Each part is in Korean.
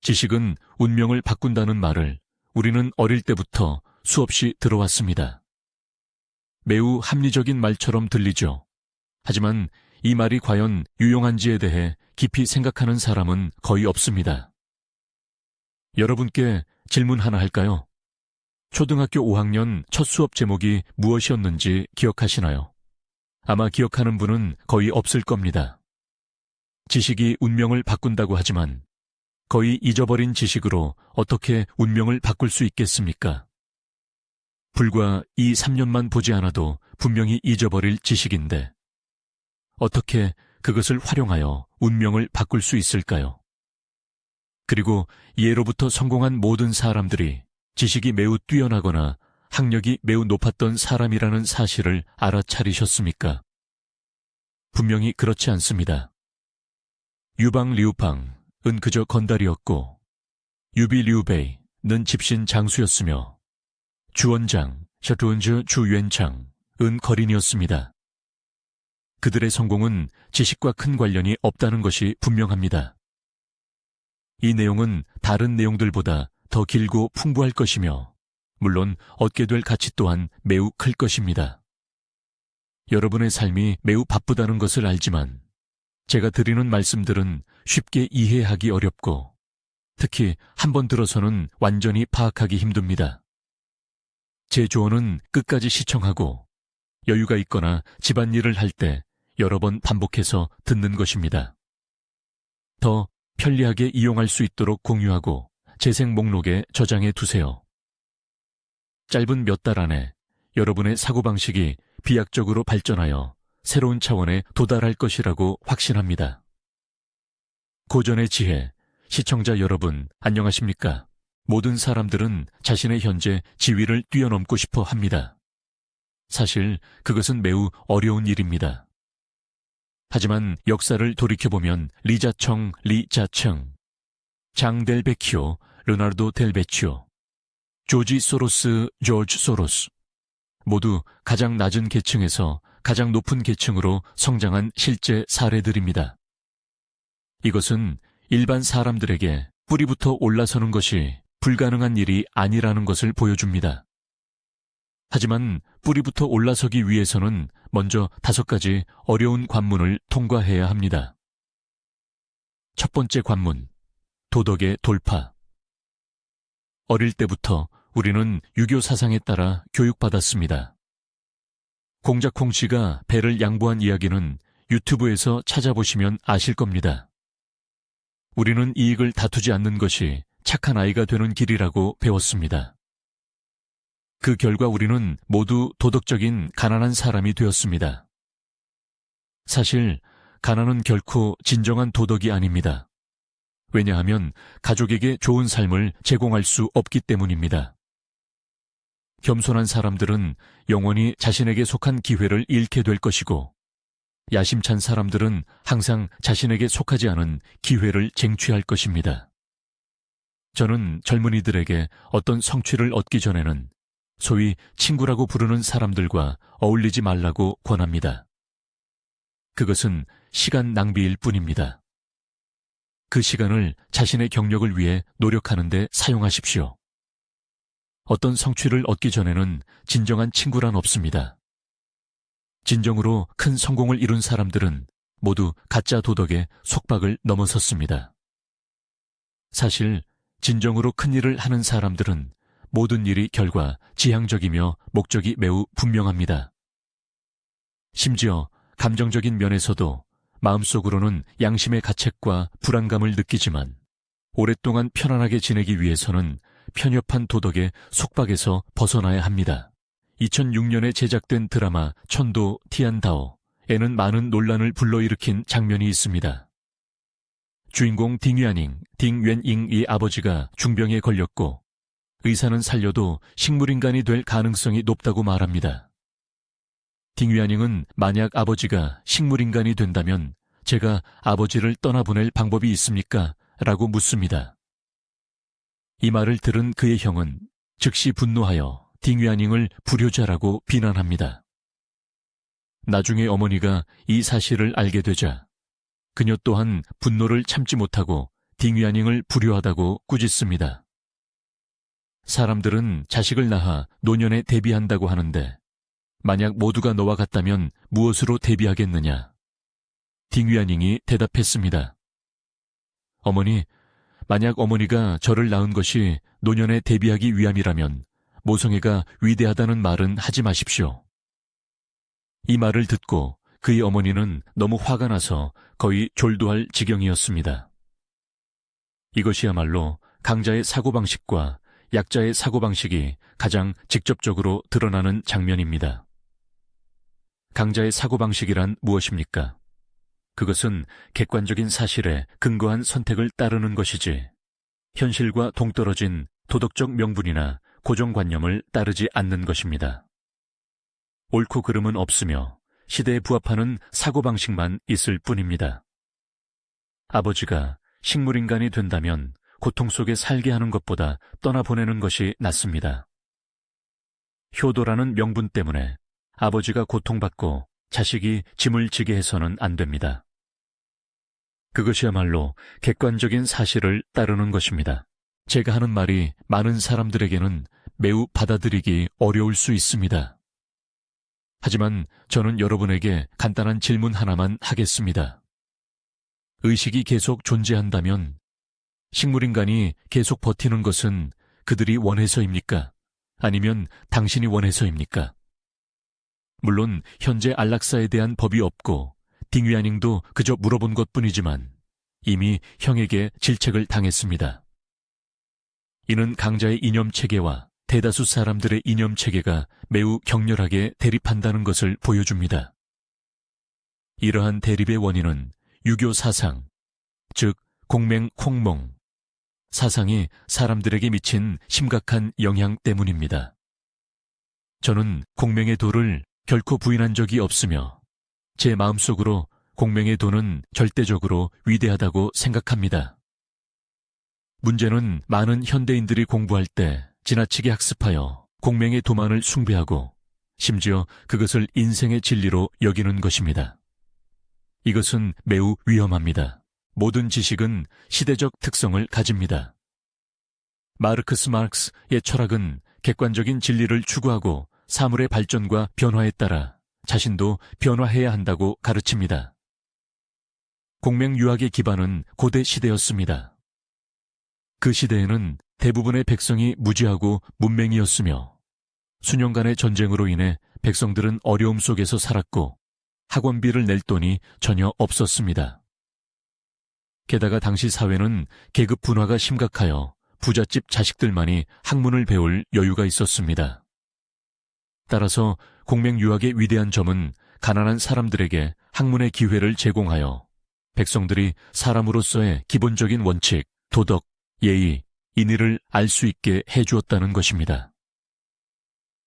지식은 운명을 바꾼다는 말을 우리는 어릴 때부터 수없이 들어왔습니다. 매우 합리적인 말처럼 들리죠. 하지만 이 말이 과연 유용한지에 대해 깊이 생각하는 사람은 거의 없습니다. 여러분께 질문 하나 할까요? 초등학교 5학년 첫 수업 제목이 무엇이었는지 기억하시나요? 아마 기억하는 분은 거의 없을 겁니다. 지식이 운명을 바꾼다고 하지만 거의 잊어버린 지식으로 어떻게 운명을 바꿀 수 있겠습니까? 불과 2, 3년만 보지 않아도 분명히 잊어버릴 지식인데 어떻게 그것을 활용하여 운명을 바꿀 수 있을까요? 그리고 예로부터 성공한 모든 사람들이 지식이 매우 뛰어나거나 학력이 매우 높았던 사람이라는 사실을 알아차리셨습니까? 분명히 그렇지 않습니다. 유방 리우팡은 그저 건달이었고 유비 리우베이는 집신 장수였으며 주원장 샤투은즈 주유엔창은 거린이었습니다. 그들의 성공은 지식과 큰 관련이 없다는 것이 분명합니다. 이 내용은 다른 내용들보다 더 길고 풍부할 것이며 물론 얻게 될 가치 또한 매우 클 것입니다. 여러분의 삶이 매우 바쁘다는 것을 알지만 제가 드리는 말씀들은 쉽게 이해하기 어렵고 특히 한 번 들어서는 완전히 파악하기 힘듭니다. 제 조언은 끝까지 시청하고 여유가 있거나 집안일을 할 때 여러 번 반복해서 듣는 것입니다. 더 편리하게 이용할 수 있도록 공유하고 재생 목록에 저장해 두세요. 짧은 몇 달 안에 여러분의 사고방식이 비약적으로 발전하여 새로운 차원에 도달할 것이라고 확신합니다. 고전의 지혜, 시청자 여러분 안녕하십니까? 모든 사람들은 자신의 현재 지위를 뛰어넘고 싶어 합니다. 사실 그것은 매우 어려운 일입니다. 하지만 역사를 돌이켜보면 리자청, 장 델 베키오, 레나르도 델 베치오, 조지 소로스, 조지 소로스 모두 가장 낮은 계층에서 가장 높은 계층으로 성장한 실제 사례들입니다. 이것은 일반 사람들에게 뿌리부터 올라서는 것이 불가능한 일이 아니라는 것을 보여줍니다. 하지만 뿌리부터 올라서기 위해서는 먼저 5가지 어려운 관문을 통과해야 합니다. 첫 번째 관문, 도덕의 돌파. 어릴 때부터 우리는 유교 사상에 따라 교육받았습니다. 공작홍 씨가 배를 양보한 이야기는 유튜브에서 찾아보시면 아실 겁니다. 우리는 이익을 다투지 않는 것이 착한 아이가 되는 길이라고 배웠습니다. 그 결과 우리는 모두 도덕적인 가난한 사람이 되었습니다. 사실 가난은 결코 진정한 도덕이 아닙니다. 왜냐하면 가족에게 좋은 삶을 제공할 수 없기 때문입니다. 겸손한 사람들은 영원히 자신에게 속한 기회를 잃게 될 것이고 야심찬 사람들은 항상 자신에게 속하지 않은 기회를 쟁취할 것입니다. 저는 젊은이들에게 어떤 성취를 얻기 전에는 소위 친구라고 부르는 사람들과 어울리지 말라고 권합니다. 그것은 시간 낭비일 뿐입니다. 그 시간을 자신의 경력을 위해 노력하는 데 사용하십시오. 어떤 성취를 얻기 전에는 진정한 친구란 없습니다. 진정으로 큰 성공을 이룬 사람들은 모두 가짜 도덕의 속박을 넘어섰습니다. 사실 진정으로 큰 일을 하는 사람들은 모든 일이 결과 지향적이며 목적이 매우 분명합니다. 심지어 감정적인 면에서도 마음속으로는 양심의 가책과 불안감을 느끼지만 오랫동안 편안하게 지내기 위해서는 편협한 도덕의 속박에서 벗어나야 합니다. 2006년에 제작된 드라마 천도 티안다오에는 많은 논란을 불러일으킨 장면이 있습니다. 주인공 딩웬잉의 아버지가 중병에 걸렸고 의사는 살려도 식물인간이 될 가능성이 높다고 말합니다. 딩위안잉은 만약 아버지가 식물인간이 된다면 제가 아버지를 떠나보낼 방법이 있습니까? 라고 묻습니다. 이 말을 들은 그의 형은 즉시 분노하여 딩위안잉을 불효자라고 비난합니다. 나중에 어머니가 이 사실을 알게 되자 그녀 또한 분노를 참지 못하고 딩위아닝을 불효하다고 꾸짖습니다. 사람들은 자식을 낳아 노년에 대비한다고 하는데 만약 모두가 너와 같다면 무엇으로 대비하겠느냐? 딩위아닝이 대답했습니다. 어머니, 만약 어머니가 저를 낳은 것이 노년에 대비하기 위함이라면 모성애가 위대하다는 말은 하지 마십시오. 이 말을 듣고 그의 어머니는 너무 화가 나서 거의 졸도할 지경이었습니다. 이것이야말로 강자의 사고방식과 약자의 사고방식이 가장 직접적으로 드러나는 장면입니다. 강자의 사고방식이란 무엇입니까? 그것은 객관적인 사실에 근거한 선택을 따르는 것이지 현실과 동떨어진 도덕적 명분이나 고정관념을 따르지 않는 것입니다. 옳고 그름은 없으며 시대에 부합하는 사고방식만 있을 뿐입니다. 아버지가 식물인간이 된다면 고통 속에 살게 하는 것보다 떠나보내는 것이 낫습니다. 효도라는 명분 때문에 아버지가 고통받고 자식이 짐을 지게 해서는 안 됩니다. 그것이야말로 객관적인 사실을 따르는 것입니다. 제가 하는 말이 많은 사람들에게는 매우 받아들이기 어려울 수 있습니다. 하지만 저는 여러분에게 간단한 질문 하나만 하겠습니다. 의식이 계속 존재한다면 식물인간이 계속 버티는 것은 그들이 원해서입니까? 아니면 당신이 원해서입니까? 물론 현재 안락사에 대한 법이 없고 딩위아닝도 그저 물어본 것뿐이지만 이미 형에게 질책을 당했습니다. 이는 강자의 이념체계와 대다수 사람들의 이념체계가 매우 격렬하게 대립한다는 것을 보여줍니다. 이러한 대립의 원인은 유교 사상, 즉 공맹콩몽, 사상이 사람들에게 미친 심각한 영향 때문입니다. 저는 공맹의 도를 결코 부인한 적이 없으며 제 마음속으로 공맹의 도는 절대적으로 위대하다고 생각합니다. 문제는 많은 현대인들이 공부할 때 지나치게 학습하여 공맹의 도만을 숭배하고 심지어 그것을 인생의 진리로 여기는 것입니다. 이것은 매우 위험합니다. 모든 지식은 시대적 특성을 가집니다. 마르크스 마르크스의 철학은 객관적인 진리를 추구하고 사물의 발전과 변화에 따라 자신도 변화해야 한다고 가르칩니다. 공맹유학의 기반은 고대 시대였습니다. 그 시대에는 대부분의 백성이 무지하고 문맹이었으며 수년간의 전쟁으로 인해 백성들은 어려움 속에서 살았고 학원비를 낼 돈이 전혀 없었습니다. 게다가 당시 사회는 계급 분화가 심각하여 부잣집 자식들만이 학문을 배울 여유가 있었습니다. 따라서 공맹유학의 위대한 점은 가난한 사람들에게 학문의 기회를 제공하여 백성들이 사람으로서의 기본적인 원칙, 도덕, 예의, 인의를 알 수 있게 해주었다는 것입니다.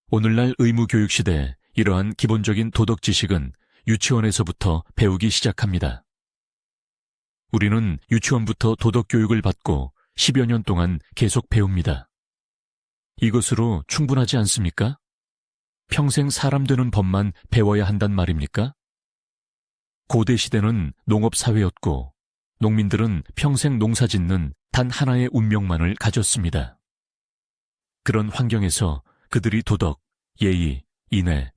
오늘날 의무교육 시대에 이러한 기본적인 도덕 지식은 유치원에서부터 배우기 시작합니다. 우리는 유치원부터 도덕 교육을 받고 10여 년 동안 계속 배웁니다. 이것으로 충분하지 않습니까? 평생 사람 되는 법만 배워야 한단 말입니까? 고대 시대는 농업사회였고 농민들은 평생 농사 짓는 단 하나의 운명만을 가졌습니다. 그런 환경에서 그들이 도덕, 예의, 인애,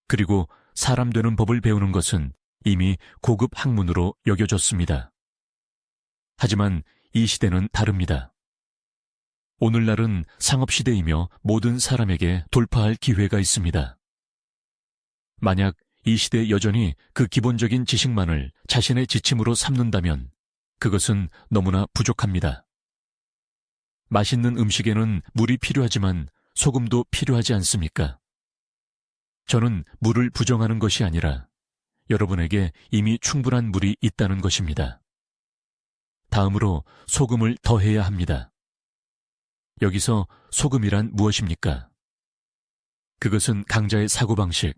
그리고 사람 되는 법을 배우는 것은 이미 고급 학문으로 여겨졌습니다. 하지만 이 시대는 다릅니다. 오늘날은 상업시대이며 모든 사람에게 돌파할 기회가 있습니다. 만약 이 시대에 여전히 그 기본적인 지식만을 자신의 지침으로 삼는다면 그것은 너무나 부족합니다. 맛있는 음식에는 물이 필요하지만 소금도 필요하지 않습니까? 저는 물을 부정하는 것이 아니라 여러분에게 이미 충분한 물이 있다는 것입니다. 다음으로 소금을 더해야 합니다. 여기서 소금이란 무엇입니까? 그것은 강자의 사고방식,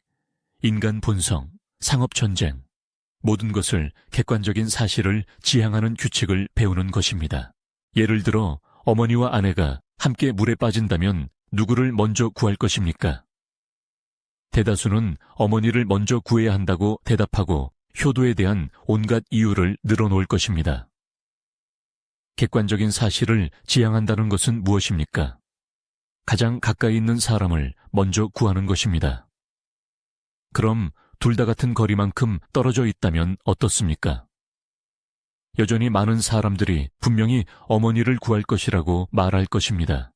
인간 본성, 상업전쟁, 모든 것을 객관적인 사실을 지향하는 규칙을 배우는 것입니다. 예를 들어 어머니와 아내가 함께 물에 빠진다면 누구를 먼저 구할 것입니까? 대다수는 어머니를 먼저 구해야 한다고 대답하고 효도에 대한 온갖 이유를 늘어놓을 것입니다. 객관적인 사실을 지향한다는 것은 무엇입니까? 가장 가까이 있는 사람을 먼저 구하는 것입니다. 그럼 둘 다 같은 거리만큼 떨어져 있다면 어떻습니까? 여전히 많은 사람들이 분명히 어머니를 구할 것이라고 말할 것입니다.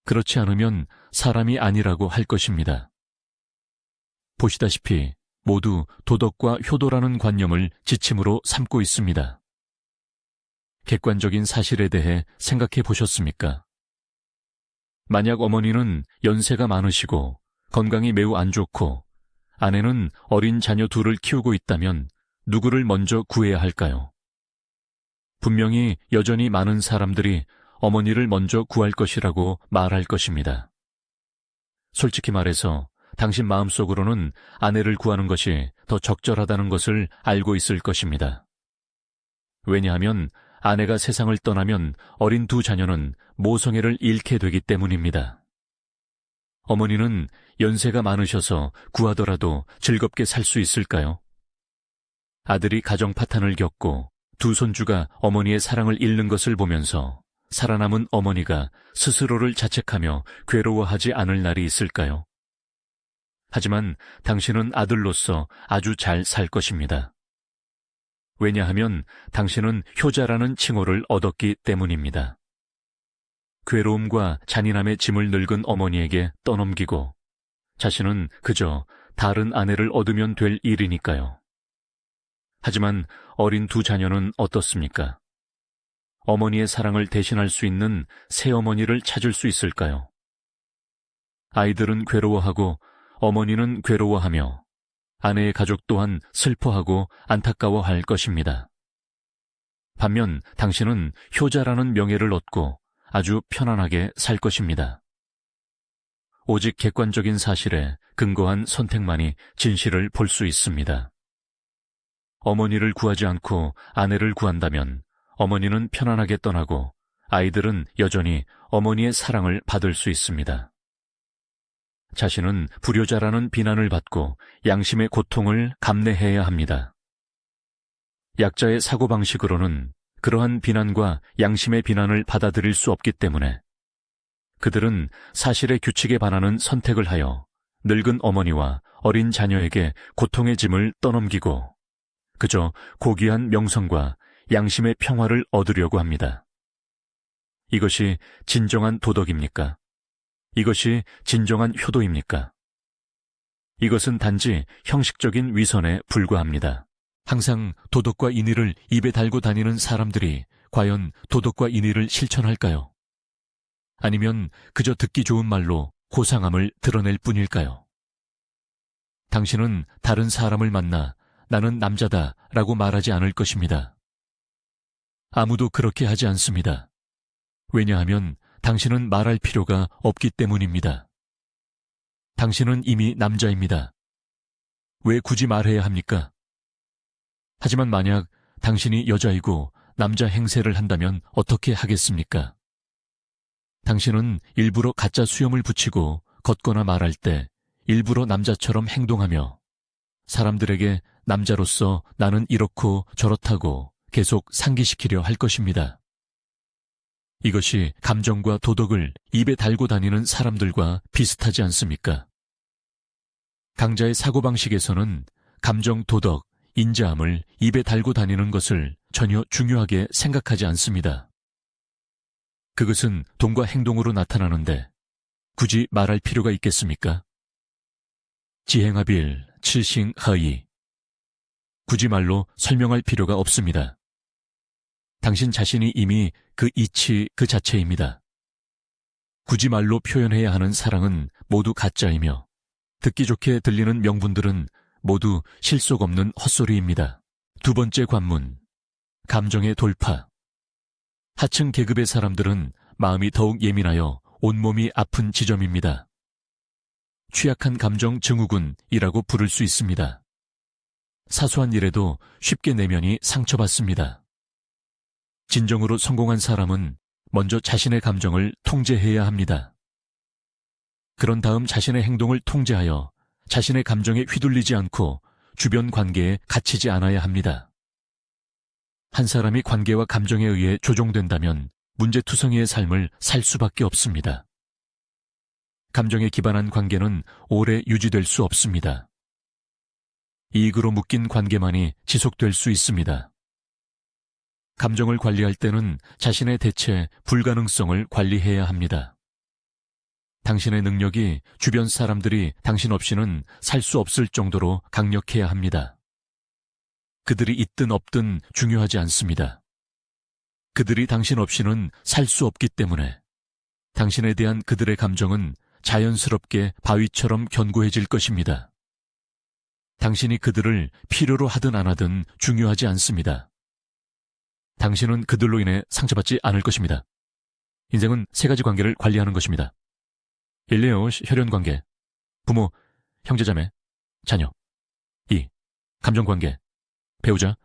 그렇지 않으면 사람이 아니라고 할 것입니다. 보시다시피 모두 도덕과 효도라는 관념을 지침으로 삼고 있습니다. 객관적인 사실에 대해 생각해 보셨습니까? 만약 어머니는 연세가 많으시고 건강이 매우 안 좋고 아내는 어린 자녀 둘을 키우고 있다면 누구를 먼저 구해야 할까요? 분명히 여전히 많은 사람들이 어머니를 먼저 구할 것이라고 말할 것입니다. 솔직히 말해서 당신 마음속으로는 아내를 구하는 것이 더 적절하다는 것을 알고 있을 것입니다. 왜냐하면 아내가 세상을 떠나면 어린 두 자녀는 모성애를 잃게 되기 때문입니다. 어머니는 연세가 많으셔서 구하더라도 즐겁게 살 수 있을까요? 아들이 가정 파탄을 겪고 두 손주가 어머니의 사랑을 잃는 것을 보면서 살아남은 어머니가 스스로를 자책하며 괴로워하지 않을 날이 있을까요? 하지만 당신은 아들로서 아주 잘 살 것입니다. 왜냐하면 당신은 효자라는 칭호를 얻었기 때문입니다. 괴로움과 잔인함의 짐을 늙은 어머니에게 떠넘기고 자신은 그저 다른 아내를 얻으면 될 일이니까요. 하지만 어린 두 자녀는 어떻습니까? 어머니의 사랑을 대신할 수 있는 새어머니를 찾을 수 있을까요? 아이들은 괴로워하고 어머니는 괴로워하며 아내의 가족 또한 슬퍼하고 안타까워할 것입니다. 반면 당신은 효자라는 명예를 얻고 아주 편안하게 살 것입니다. 오직 객관적인 사실에 근거한 선택만이 진실을 볼 수 있습니다. 어머니를 구하지 않고 아내를 구한다면 어머니는 편안하게 떠나고 아이들은 여전히 어머니의 사랑을 받을 수 있습니다. 자신은 불효자라는 비난을 받고 양심의 고통을 감내해야 합니다. 약자의 사고방식으로는 그러한 비난과 양심의 비난을 받아들일 수 없기 때문에 그들은 사실의 규칙에 반하는 선택을 하여 늙은 어머니와 어린 자녀에게 고통의 짐을 떠넘기고 그저 고귀한 명성과 양심의 평화를 얻으려고 합니다. 이것이 진정한 도덕입니까? 이것이 진정한 효도입니까? 이것은 단지 형식적인 위선에 불과합니다. 항상 도덕과 인의를 입에 달고 다니는 사람들이 과연 도덕과 인의를 실천할까요? 아니면 그저 듣기 좋은 말로 고상함을 드러낼 뿐일까요? 당신은 다른 사람을 만나 나는 남자다 라고 말하지 않을 것입니다. 아무도 그렇게 하지 않습니다. 왜냐하면 당신은 말할 필요가 없기 때문입니다. 당신은 이미 남자입니다. 왜 굳이 말해야 합니까? 하지만 만약 당신이 여자이고 남자 행세를 한다면 어떻게 하겠습니까? 당신은 일부러 가짜 수염을 붙이고 걷거나 말할 때 일부러 남자처럼 행동하며 사람들에게 남자로서 나는 이렇고 저렇다고 계속 상기시키려 할 것입니다. 이것이 감정과 도덕을 입에 달고 다니는 사람들과 비슷하지 않습니까? 강자의 사고방식에서는 감정, 도덕, 인자함을 입에 달고 다니는 것을 전혀 중요하게 생각하지 않습니다. 그것은 돈과 행동으로 나타나는데 굳이 말할 필요가 있겠습니까? 지행하빌, 칠싱하이. 굳이 말로 설명할 필요가 없습니다. 당신 자신이 이미 그 이치 그 자체입니다. 굳이 말로 표현해야 하는 사랑은 모두 가짜이며 듣기 좋게 들리는 명분들은 모두 실속 없는 헛소리입니다. 두 번째 관문, 감정의 돌파. 하층 계급의 사람들은 마음이 더욱 예민하여 온몸이 아픈 지점입니다. 취약한 감정 증후군이라고 부를 수 있습니다. 사소한 일에도 쉽게 내면이 상처받습니다. 진정으로 성공한 사람은 먼저 자신의 감정을 통제해야 합니다. 그런 다음 자신의 행동을 통제하여 자신의 감정에 휘둘리지 않고 주변 관계에 갇히지 않아야 합니다. 한 사람이 관계와 감정에 의해 조종된다면 문제투성이의 삶을 살 수밖에 없습니다. 감정에 기반한 관계는 오래 유지될 수 없습니다. 이익으로 묶인 관계만이 지속될 수 있습니다. 감정을 관리할 때는 자신의 대체 불가능성을 관리해야 합니다. 당신의 능력이 주변 사람들이 당신 없이는 살 수 없을 정도로 강력해야 합니다. 그들이 있든 없든 중요하지 않습니다. 그들이 당신 없이는 살 수 없기 때문에 당신에 대한 그들의 감정은 자연스럽게 바위처럼 견고해질 것입니다. 당신이 그들을 필요로 하든 안 하든 중요하지 않습니다. 당신은 그들로 인해 상처받지 않을 것입니다. 인생은 세 가지 관계를 관리하는 것입니다. 1. 혈연관계, 부모, 형제자매, 자녀. 2. 감정관계, 배우자,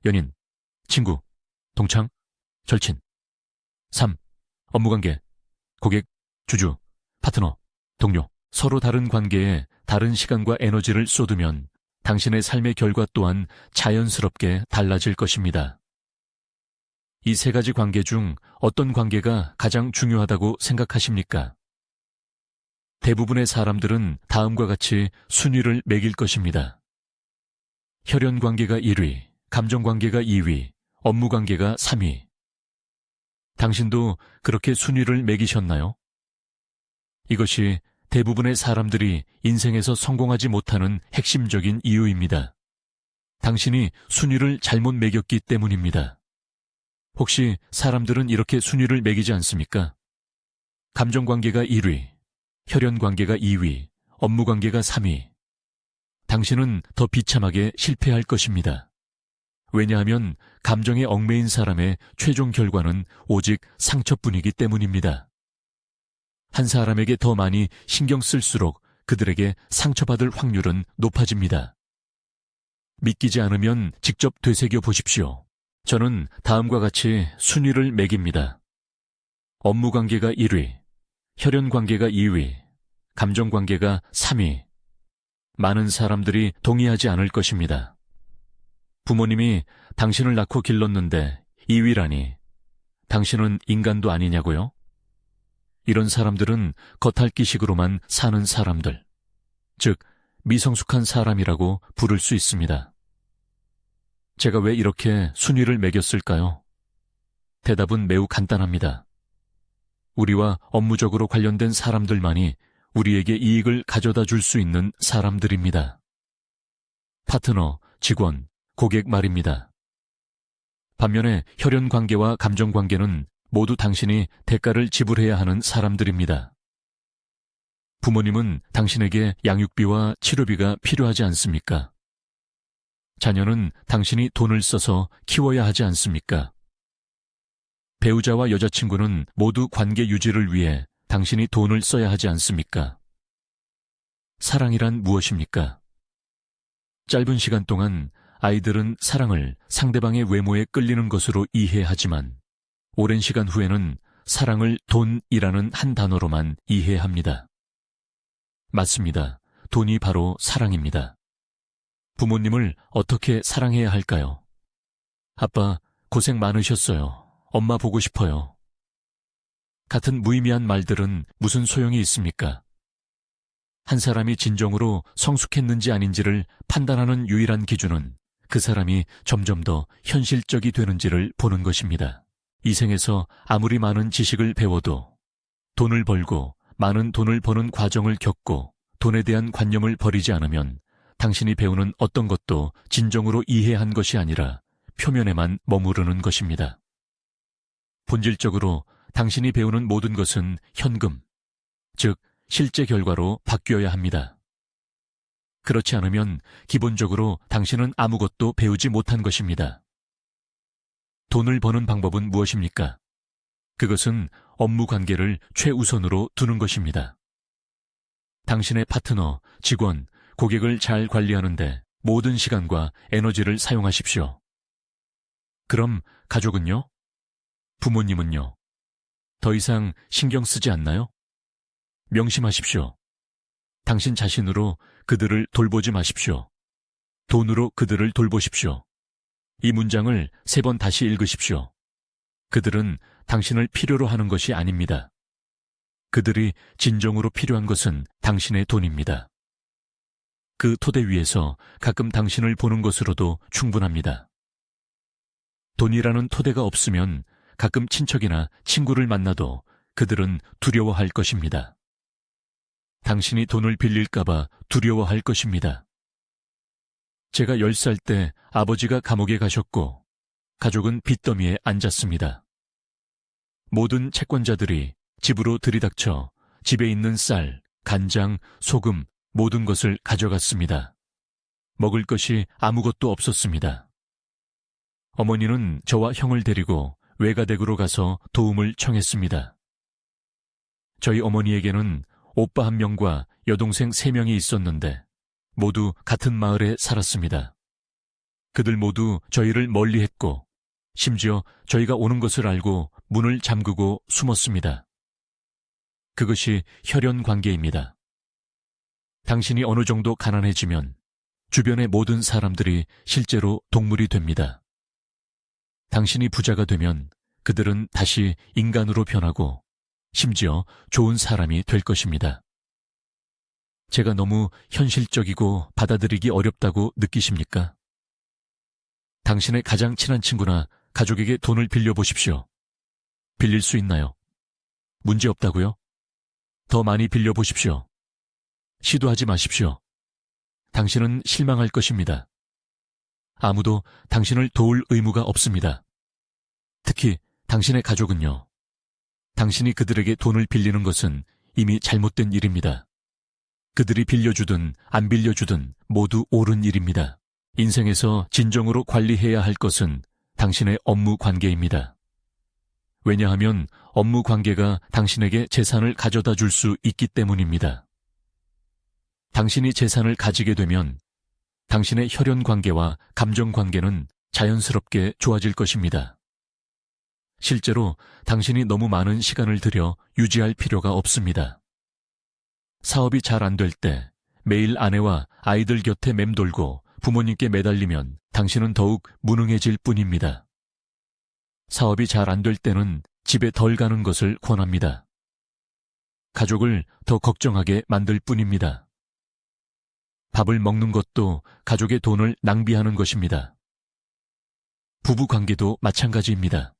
연인, 친구, 동창, 절친. 3. 업무관계, 고객, 주주, 파트너, 동료. 서로 다른 관계에 다른 시간과 에너지를 쏟으면 당신의 삶의 결과 또한 자연스럽게 달라질 것입니다. 이 세 가지 관계 중 어떤 관계가 가장 중요하다고 생각하십니까? 대부분의 사람들은 다음과 같이 순위를 매길 것입니다. 혈연관계가 1위, 감정관계가 2위, 업무관계가 3위. 당신도 그렇게 순위를 매기셨나요? 이것이 대부분의 사람들이 인생에서 성공하지 못하는 핵심적인 이유입니다. 당신이 순위를 잘못 매겼기 때문입니다. 혹시 사람들은 이렇게 순위를 매기지 않습니까? 감정관계가 1위, 혈연관계가 2위, 업무관계가 3위. 당신은 더 비참하게 실패할 것입니다. 왜냐하면 감정에 얽매인 사람의 최종 결과는 오직 상처뿐이기 때문입니다. 한 사람에게 더 많이 신경 쓸수록 그들에게 상처받을 확률은 높아집니다. 믿기지 않으면 직접 되새겨 보십시오. 저는 다음과 같이 순위를 매깁니다. 업무관계가 1위, 혈연관계가 2위, 감정관계가 3위. 많은 사람들이 동의하지 않을 것입니다. 부모님이 당신을 낳고 길렀는데 2위라니 당신은 인간도 아니냐고요? 이런 사람들은 겉핥기식으로만 사는 사람들, 즉 미성숙한 사람이라고 부를 수 있습니다. 제가 왜 이렇게 순위를 매겼을까요? 대답은 매우 간단합니다. 우리와 업무적으로 관련된 사람들만이 우리에게 이익을 가져다 줄 수 있는 사람들입니다. 파트너, 직원, 고객 말입니다. 반면에 혈연관계와 감정관계는 모두 당신이 대가를 지불해야 하는 사람들입니다. 부모님은 당신에게 양육비와 치료비가 필요하지 않습니까? 자녀는 당신이 돈을 써서 키워야 하지 않습니까? 배우자와 여자친구는 모두 관계 유지를 위해 당신이 돈을 써야 하지 않습니까? 사랑이란 무엇입니까? 짧은 시간 동안 아이들은 사랑을 상대방의 외모에 끌리는 것으로 이해하지만 오랜 시간 후에는 사랑을 돈이라는 한 단어로만 이해합니다. 맞습니다. 돈이 바로 사랑입니다. 부모님을 어떻게 사랑해야 할까요? 아빠, 고생 많으셨어요. 엄마 보고 싶어요. 같은 무의미한 말들은 무슨 소용이 있습니까? 한 사람이 진정으로 성숙했는지 아닌지를 판단하는 유일한 기준은 그 사람이 점점 더 현실적이 되는지를 보는 것입니다. 이 생에서 아무리 많은 지식을 배워도 돈을 벌고 많은 돈을 버는 과정을 겪고 돈에 대한 관념을 버리지 않으면 당신이 배우는 어떤 것도 진정으로 이해한 것이 아니라 표면에만 머무르는 것입니다. 본질적으로 당신이 배우는 모든 것은 현금, 즉 실제 결과로 바뀌어야 합니다. 그렇지 않으면 기본적으로 당신은 아무것도 배우지 못한 것입니다. 돈을 버는 방법은 무엇입니까? 그것은 업무 관계를 최우선으로 두는 것입니다. 당신의 파트너, 직원, 고객을 잘 관리하는데 모든 시간과 에너지를 사용하십시오. 그럼 가족은요? 부모님은요? 더 이상 신경 쓰지 않나요? 명심하십시오. 당신 자신으로 그들을 돌보지 마십시오. 돈으로 그들을 돌보십시오. 이 문장을 3번 다시 읽으십시오. 그들은 당신을 필요로 하는 것이 아닙니다. 그들이 진정으로 필요한 것은 당신의 돈입니다. 그 토대 위에서 가끔 당신을 보는 것으로도 충분합니다. 돈이라는 토대가 없으면 가끔 친척이나 친구를 만나도 그들은 두려워할 것입니다. 당신이 돈을 빌릴까봐 두려워할 것입니다. 제가 10살 때 아버지가 감옥에 가셨고 가족은 빚더미에 앉았습니다. 모든 채권자들이 집으로 들이닥쳐 집에 있는 쌀, 간장, 소금, 모든 것을 가져갔습니다. 먹을 것이 아무것도 없었습니다. 어머니는 저와 형을 데리고 외가댁으로 가서 도움을 청했습니다. 저희 어머니에게는 오빠 1명과 여동생 3명이 있었는데 모두 같은 마을에 살았습니다. 그들 모두 저희를 멀리했고 심지어 저희가 오는 것을 알고 문을 잠그고 숨었습니다. 그것이 혈연 관계입니다. 당신이 어느 정도 가난해지면 주변의 모든 사람들이 실제로 동물이 됩니다. 당신이 부자가 되면 그들은 다시 인간으로 변하고 심지어 좋은 사람이 될 것입니다. 제가 너무 현실적이고 받아들이기 어렵다고 느끼십니까? 당신의 가장 친한 친구나 가족에게 돈을 빌려보십시오. 빌릴 수 있나요? 문제 없다고요? 더 많이 빌려보십시오. 시도하지 마십시오. 당신은 실망할 것입니다. 아무도 당신을 도울 의무가 없습니다. 특히 당신의 가족은요. 당신이 그들에게 돈을 빌리는 것은 이미 잘못된 일입니다. 그들이 빌려주든 안 빌려주든 모두 옳은 일입니다. 인생에서 진정으로 관리해야 할 것은 당신의 업무 관계입니다. 왜냐하면 업무 관계가 당신에게 재산을 가져다 줄 수 있기 때문입니다. 당신이 재산을 가지게 되면 당신의 혈연 관계와 감정 관계는 자연스럽게 좋아질 것입니다. 실제로 당신이 너무 많은 시간을 들여 유지할 필요가 없습니다. 사업이 잘 안 될 때 매일 아내와 아이들 곁에 맴돌고 부모님께 매달리면 당신은 더욱 무능해질 뿐입니다. 사업이 잘 안 될 때는 집에 덜 가는 것을 권합니다. 가족을 더 걱정하게 만들 뿐입니다. 밥을 먹는 것도 가족의 돈을 낭비하는 것입니다. 부부 관계도 마찬가지입니다.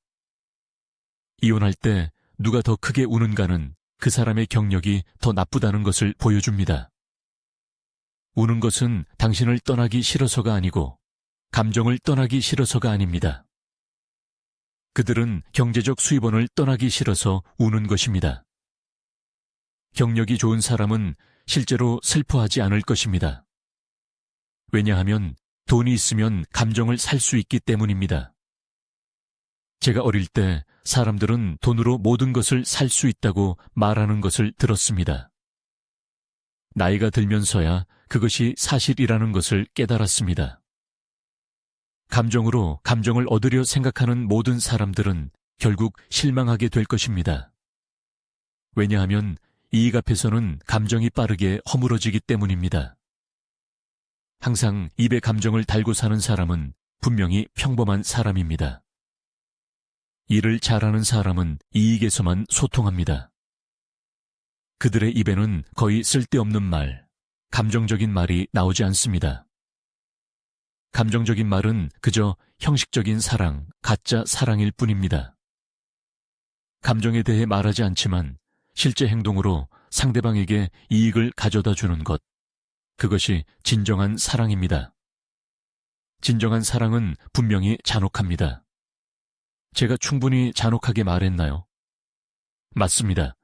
이혼할 때 누가 더 크게 우는가는 그 사람의 경력이 더 나쁘다는 것을 보여줍니다. 우는 것은 당신을 떠나기 싫어서가 아니고 감정을 떠나기 싫어서가 아닙니다. 그들은 경제적 수입원을 떠나기 싫어서 우는 것입니다. 경력이 좋은 사람은 실제로 슬퍼하지 않을 것입니다. 왜냐하면 돈이 있으면 감정을 살 수 있기 때문입니다. 제가 어릴 때 사람들은 돈으로 모든 것을 살 수 있다고 말하는 것을 들었습니다. 나이가 들면서야 그것이 사실이라는 것을 깨달았습니다. 감정으로 감정을 얻으려 생각하는 모든 사람들은 결국 실망하게 될 것입니다. 왜냐하면 이익 앞에서는 감정이 빠르게 허물어지기 때문입니다. 항상 입에 감정을 달고 사는 사람은 분명히 평범한 사람입니다. 일을 잘하는 사람은 이익에서만 소통합니다. 그들의 입에는 거의 쓸데없는 말, 감정적인 말이 나오지 않습니다. 감정적인 말은 그저 형식적인 사랑, 가짜 사랑일 뿐입니다. 감정에 대해 말하지 않지만 실제 행동으로 상대방에게 이익을 가져다 주는 것, 그것이 진정한 사랑입니다. 진정한 사랑은 분명히 잔혹합니다. 제가 충분히 잔혹하게 말했나요? 맞습니다.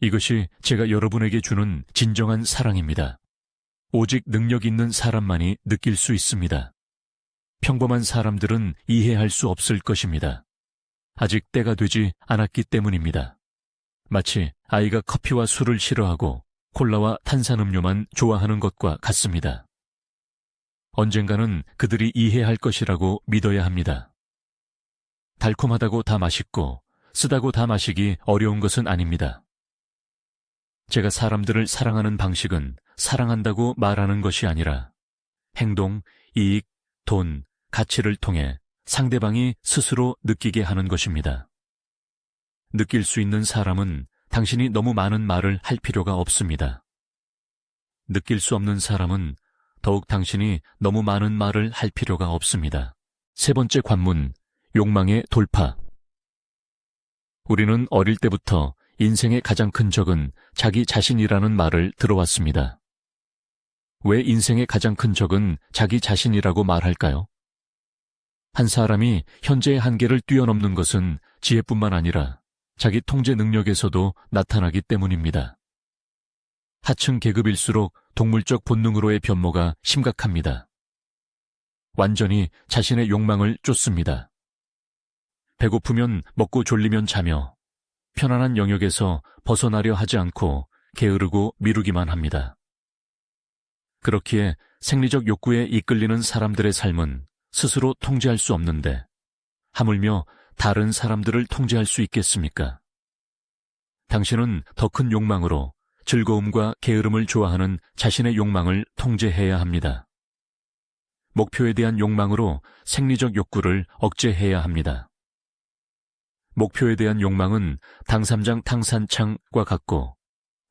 이것이 제가 여러분에게 주는 진정한 사랑입니다. 오직 능력 있는 사람만이 느낄 수 있습니다. 평범한 사람들은 이해할 수 없을 것입니다. 아직 때가 되지 않았기 때문입니다. 마치 아이가 커피와 술을 싫어하고 콜라와 탄산음료만 좋아하는 것과 같습니다. 언젠가는 그들이 이해할 것이라고 믿어야 합니다. 달콤하다고 다 맛있고 쓰다고 다 마시기 어려운 것은 아닙니다. 제가 사람들을 사랑하는 방식은 사랑한다고 말하는 것이 아니라 행동, 이익, 돈, 가치를 통해 상대방이 스스로 느끼게 하는 것입니다. 느낄 수 있는 사람은 당신이 너무 많은 말을 할 필요가 없습니다. 느낄 수 없는 사람은 더욱 당신이 너무 많은 말을 할 필요가 없습니다. 세 번째 관문, 욕망의 돌파. 우리는 어릴 때부터 인생의 가장 큰 적은 자기 자신이라는 말을 들어왔습니다. 왜 인생의 가장 큰 적은 자기 자신이라고 말할까요? 한 사람이 현재의 한계를 뛰어넘는 것은 지혜뿐만 아니라 자기 통제 능력에서도 나타나기 때문입니다. 하층 계급일수록 동물적 본능으로의 변모가 심각합니다. 완전히 자신의 욕망을 쫓습니다. 배고프면 먹고 졸리면 자며 편안한 영역에서 벗어나려 하지 않고 게으르고 미루기만 합니다. 그렇기에 생리적 욕구에 이끌리는 사람들의 삶은 스스로 통제할 수 없는데 하물며 다른 사람들을 통제할 수 있겠습니까? 당신은 더 큰 욕망으로 즐거움과 게으름을 좋아하는 자신의 욕망을 통제해야 합니다. 목표에 대한 욕망으로 생리적 욕구를 억제해야 합니다. 목표에 대한 욕망은 당삼장 탕산창과 같고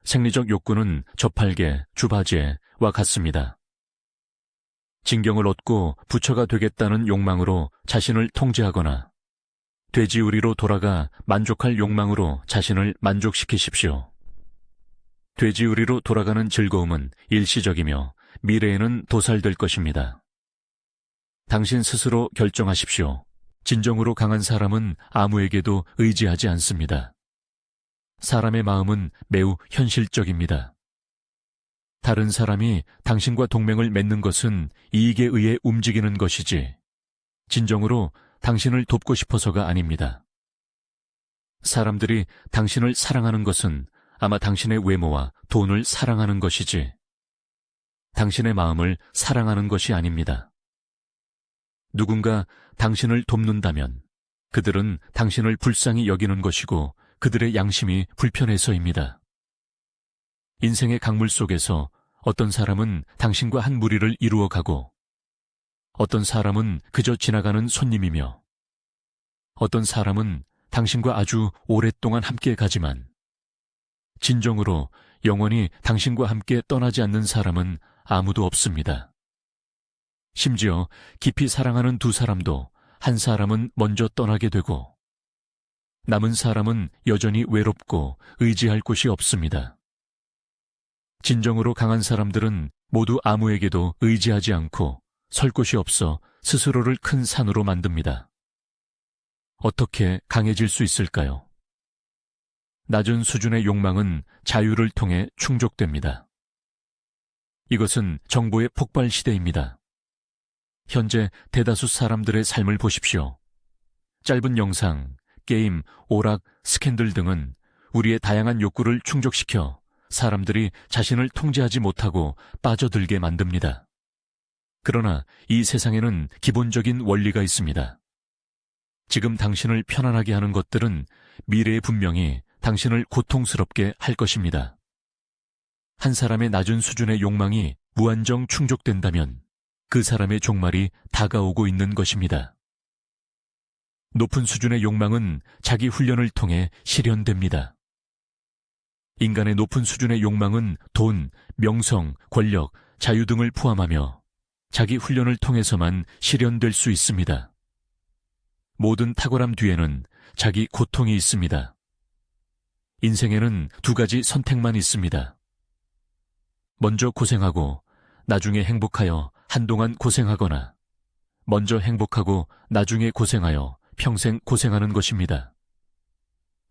생리적 욕구는 저팔계, 주바제와 같습니다. 진경을 얻고 부처가 되겠다는 욕망으로 자신을 통제하거나 돼지우리로 돌아가 만족할 욕망으로 자신을 만족시키십시오. 돼지우리로 돌아가는 즐거움은 일시적이며 미래에는 도살될 것입니다. 당신 스스로 결정하십시오. 진정으로 강한 사람은 아무에게도 의지하지 않습니다. 사람의 마음은 매우 현실적입니다. 다른 사람이 당신과 동맹을 맺는 것은 이익에 의해 움직이는 것이지 진정으로 당신을 돕고 싶어서가 아닙니다. 사람들이 당신을 사랑하는 것은 아마 당신의 외모와 돈을 사랑하는 것이지 당신의 마음을 사랑하는 것이 아닙니다. 누군가 당신을 돕는다면 그들은 당신을 불쌍히 여기는 것이고 그들의 양심이 불편해서입니다. 인생의 강물 속에서 어떤 사람은 당신과 한 무리를 이루어가고 어떤 사람은 그저 지나가는 손님이며 어떤 사람은 당신과 아주 오랫동안 함께 가지만 진정으로 영원히 당신과 함께 떠나지 않는 사람은 아무도 없습니다. 심지어 깊이 사랑하는 두 사람도 한 사람은 먼저 떠나게 되고 남은 사람은 여전히 외롭고 의지할 곳이 없습니다. 진정으로 강한 사람들은 모두 아무에게도 의지하지 않고 설 곳이 없어 스스로를 큰 산으로 만듭니다. 어떻게 강해질 수 있을까요? 낮은 수준의 욕망은 자유를 통해 충족됩니다. 이것은 정보의 폭발 시대입니다. 현재 대다수 사람들의 삶을 보십시오. 짧은 영상, 게임, 오락, 스캔들 등은 우리의 다양한 욕구를 충족시켜 사람들이 자신을 통제하지 못하고 빠져들게 만듭니다. 그러나 이 세상에는 기본적인 원리가 있습니다. 지금 당신을 편안하게 하는 것들은 미래에 분명히 당신을 고통스럽게 할 것입니다. 한 사람의 낮은 수준의 욕망이 무한정 충족된다면 그 사람의 종말이 다가오고 있는 것입니다. 높은 수준의 욕망은 자기 훈련을 통해 실현됩니다. 인간의 높은 수준의 욕망은 돈, 명성, 권력, 자유 등을 포함하며 자기 훈련을 통해서만 실현될 수 있습니다. 모든 탁월함 뒤에는 자기 고통이 있습니다. 인생에는 두 가지 선택만 있습니다. 먼저 고생하고 나중에 행복하여 한동안 고생하거나 먼저 행복하고 나중에 고생하여 평생 고생하는 것입니다.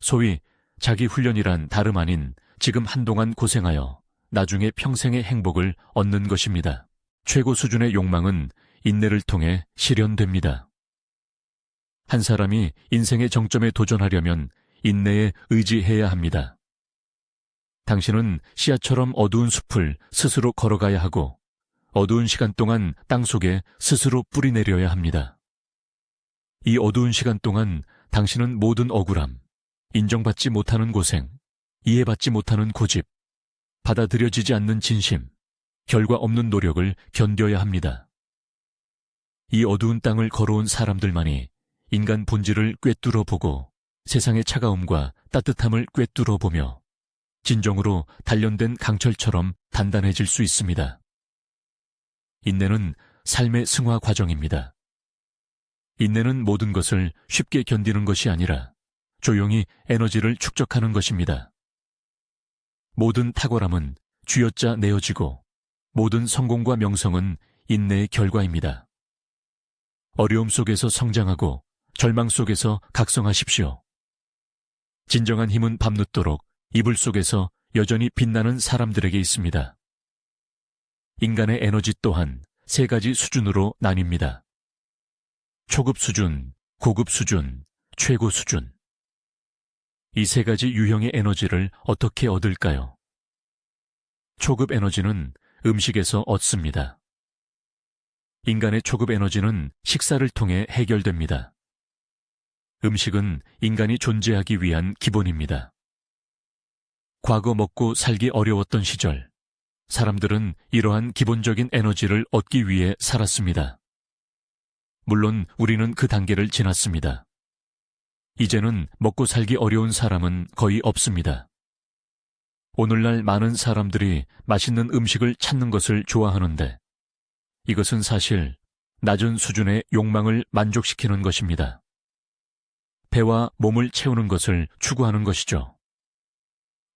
소위 자기 훈련이란 다름 아닌 지금 한동안 고생하여 나중에 평생의 행복을 얻는 것입니다. 최고 수준의 욕망은 인내를 통해 실현됩니다. 한 사람이 인생의 정점에 도전하려면 인내에 의지해야 합니다. 당신은 씨앗처럼 어두운 숲을 스스로 걸어가야 하고 어두운 시간 동안 땅속에 스스로 뿌리 내려야 합니다. 이 어두운 시간 동안 당신은 모든 억울함, 인정받지 못하는 고생, 이해받지 못하는 고집, 받아들여지지 않는 진심, 결과 없는 노력을 견뎌야 합니다. 이 어두운 땅을 걸어온 사람들만이 인간 본질을 꿰뚫어 보고 세상의 차가움과 따뜻함을 꿰뚫어 보며 진정으로 단련된 강철처럼 단단해질 수 있습니다. 인내는 삶의 승화 과정입니다. 인내는 모든 것을 쉽게 견디는 것이 아니라 조용히 에너지를 축적하는 것입니다. 모든 탁월함은 쥐어짜 내어지고 모든 성공과 명성은 인내의 결과입니다. 어려움 속에서 성장하고 절망 속에서 각성하십시오. 진정한 힘은 밤늦도록 이불 속에서 여전히 빛나는 사람들에게 있습니다. 인간의 에너지 또한 세 가지 수준으로 나뉩니다. 초급 수준, 고급 수준, 최고 수준. 이 세 가지 유형의 에너지를 어떻게 얻을까요? 초급 에너지는 음식에서 얻습니다. 인간의 초급 에너지는 식사를 통해 해결됩니다. 음식은 인간이 존재하기 위한 기본입니다. 과거 먹고 살기 어려웠던 시절, 사람들은 이러한 기본적인 에너지를 얻기 위해 살았습니다. 물론 우리는 그 단계를 지났습니다. 이제는 먹고 살기 어려운 사람은 거의 없습니다. 오늘날 많은 사람들이 맛있는 음식을 찾는 것을 좋아하는데 이것은 사실 낮은 수준의 욕망을 만족시키는 것입니다. 배와 몸을 채우는 것을 추구하는 것이죠.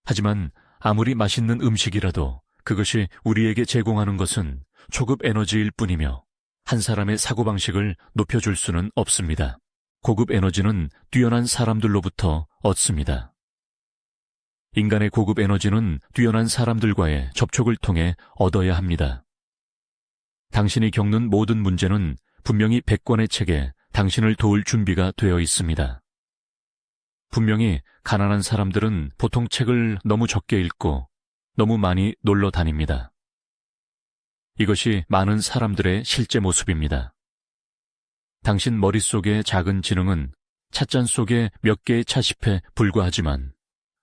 하지만 아무리 맛있는 음식이라도 그것이 우리에게 제공하는 것은 초급 에너지일 뿐이며 한 사람의 사고방식을 높여줄 수는 없습니다. 고급 에너지는 뛰어난 사람들로부터 얻습니다. 인간의 고급 에너지는 뛰어난 사람들과의 접촉을 통해 얻어야 합니다. 당신이 겪는 모든 문제는 분명히 100권의 책에 당신을 도울 준비가 되어 있습니다. 분명히 가난한 사람들은 보통 책을 너무 적게 읽고 너무 많이 놀러 다닙니다. 이것이 많은 사람들의 실제 모습입니다. 당신 머릿속의 작은 지능은 찻잔 속에 몇 개의 차십에 불과하지만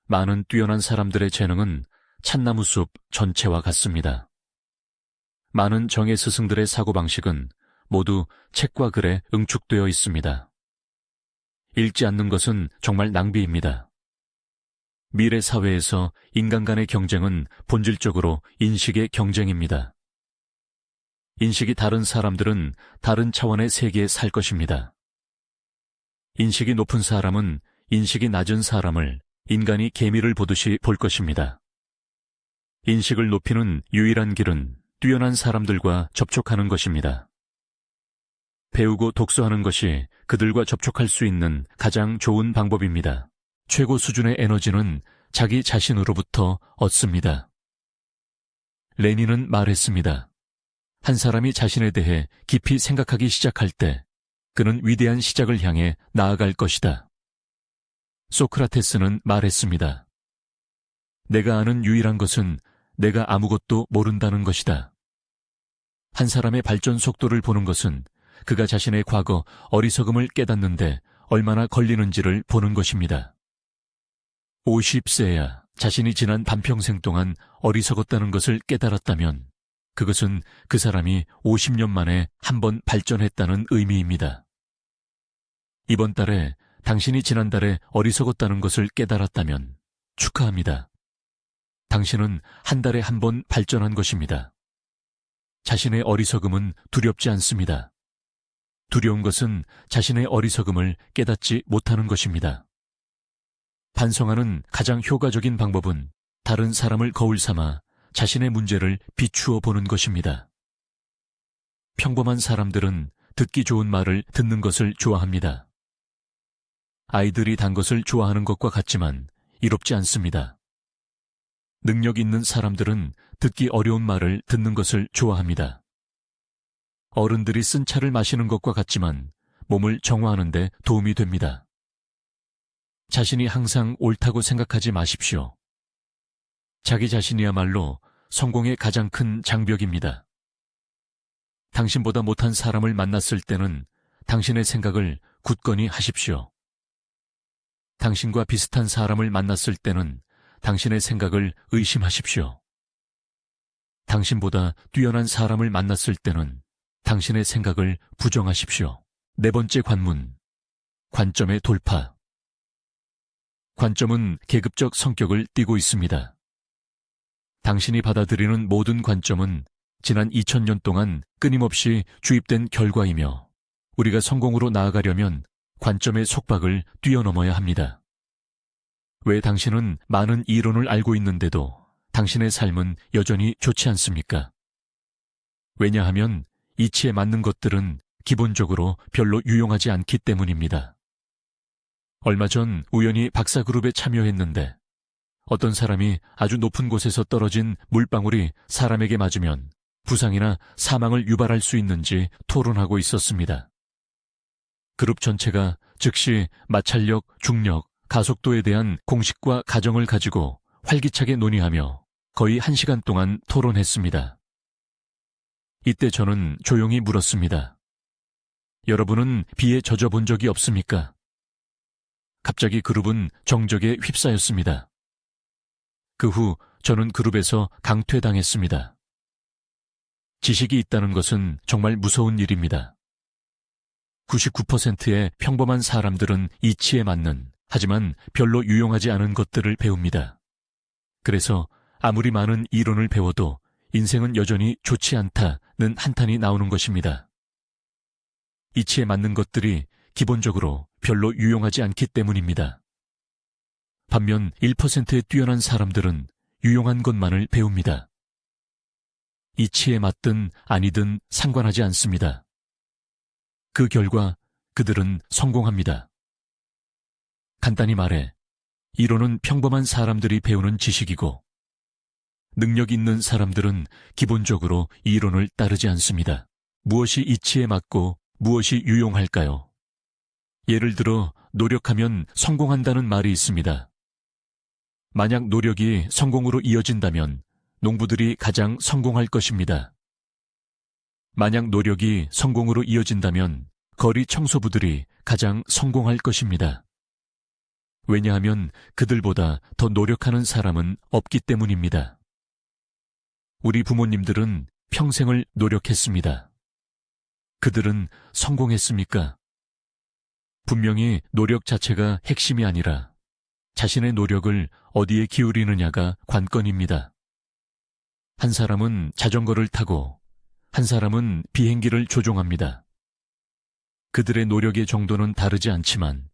많은 뛰어난 사람들의 재능은 찻나무 숲 전체와 같습니다. 많은 정예 스승들의 사고방식은 모두 책과 글에 응축되어 있습니다. 읽지 않는 것은 정말 낭비입니다. 미래 사회에서 인간 간의 경쟁은 본질적으로 인식의 경쟁입니다. 인식이 다른 사람들은 다른 차원의 세계에 살 것입니다. 인식이 높은 사람은 인식이 낮은 사람을 인간이 개미를 보듯이 볼 것입니다. 인식을 높이는 유일한 길은 뛰어난 사람들과 접촉하는 것입니다. 배우고 독서하는 것이 그들과 접촉할 수 있는 가장 좋은 방법입니다. 최고 수준의 에너지는 자기 자신으로부터 얻습니다. 레닌은 말했습니다. 한 사람이 자신에 대해 깊이 생각하기 시작할 때 그는 위대한 시작을 향해 나아갈 것이다. 소크라테스는 말했습니다. 내가 아는 유일한 것은 내가 아무것도 모른다는 것이다. 한 사람의 발전 속도를 보는 것은 그가 자신의 과거 어리석음을 깨닫는데 얼마나 걸리는지를 보는 것입니다. 50세야 자신이 지난 반평생 동안 어리석었다는 것을 깨달았다면 그것은 그 사람이 50년 만에 한 번 발전했다는 의미입니다. 이번 달에 당신이 지난달에 어리석었다는 것을 깨달았다면 축하합니다. 당신은 한 달에 한 번 발전한 것입니다. 자신의 어리석음은 두렵지 않습니다. 두려운 것은 자신의 어리석음을 깨닫지 못하는 것입니다. 반성하는 가장 효과적인 방법은 다른 사람을 거울 삼아 자신의 문제를 비추어 보는 것입니다. 평범한 사람들은 듣기 좋은 말을 듣는 것을 좋아합니다. 아이들이 단 것을 좋아하는 것과 같지만 이롭지 않습니다. 능력 있는 사람들은 듣기 어려운 말을 듣는 것을 좋아합니다. 어른들이 쓴 차를 마시는 것과 같지만 몸을 정화하는 데 도움이 됩니다. 자신이 항상 옳다고 생각하지 마십시오. 자기 자신이야말로 성공의 가장 큰 장벽입니다. 당신보다 못한 사람을 만났을 때는 당신의 생각을 굳건히 하십시오. 당신과 비슷한 사람을 만났을 때는 당신의 생각을 의심하십시오. 당신보다 뛰어난 사람을 만났을 때는 당신의 생각을 부정하십시오. 네 번째 관문, 관점의 돌파. 관점은 계급적 성격을 띠고 있습니다. 당신이 받아들이는 모든 관점은 지난 2000년 동안 끊임없이 주입된 결과이며 우리가 성공으로 나아가려면 관점의 속박을 뛰어넘어야 합니다. 왜 당신은 많은 이론을 알고 있는데도 당신의 삶은 여전히 좋지 않습니까? 왜냐하면 이치에 맞는 것들은 기본적으로 별로 유용하지 않기 때문입니다. 얼마 전 우연히 박사그룹에 참여했는데 어떤 사람이 아주 높은 곳에서 떨어진 물방울이 사람에게 맞으면 부상이나 사망을 유발할 수 있는지 토론하고 있었습니다. 그룹 전체가 즉시 마찰력, 중력, 가속도에 대한 공식과 가정을 가지고 활기차게 논의하며 거의 1시간 동안 토론했습니다. 이때 저는 조용히 물었습니다. 여러분은 비에 젖어 본 적이 없습니까? 갑자기 그룹은 정적에 휩싸였습니다. 그 후 저는 그룹에서 강퇴당했습니다. 지식이 있다는 것은 정말 무서운 일입니다. 99%의 평범한 사람들은 이치에 맞는, 하지만 별로 유용하지 않은 것들을 배웁니다. 그래서 아무리 많은 이론을 배워도 인생은 여전히 좋지 않다는 한탄이 나오는 것입니다. 이치에 맞는 것들이 기본적으로 별로 유용하지 않기 때문입니다. 반면 1%의 뛰어난 사람들은 유용한 것만을 배웁니다. 이치에 맞든 아니든 상관하지 않습니다. 그 결과 그들은 성공합니다. 간단히 말해, 이론은 평범한 사람들이 배우는 지식이고 능력 있는 사람들은 기본적으로 이론을 따르지 않습니다. 무엇이 이치에 맞고 무엇이 유용할까요? 예를 들어 노력하면 성공한다는 말이 있습니다. 만약 노력이 성공으로 이어진다면 농부들이 가장 성공할 것입니다. 만약 노력이 성공으로 이어진다면 거리 청소부들이 가장 성공할 것입니다. 왜냐하면 그들보다 더 노력하는 사람은 없기 때문입니다. 우리 부모님들은 평생을 노력했습니다. 그들은 성공했습니까? 분명히 노력 자체가 핵심이 아니라 자신의 노력을 어디에 기울이느냐가 관건입니다. 한 사람은 자전거를 타고 한 사람은 비행기를 조종합니다. 그들의 노력의 정도는 다르지 않지만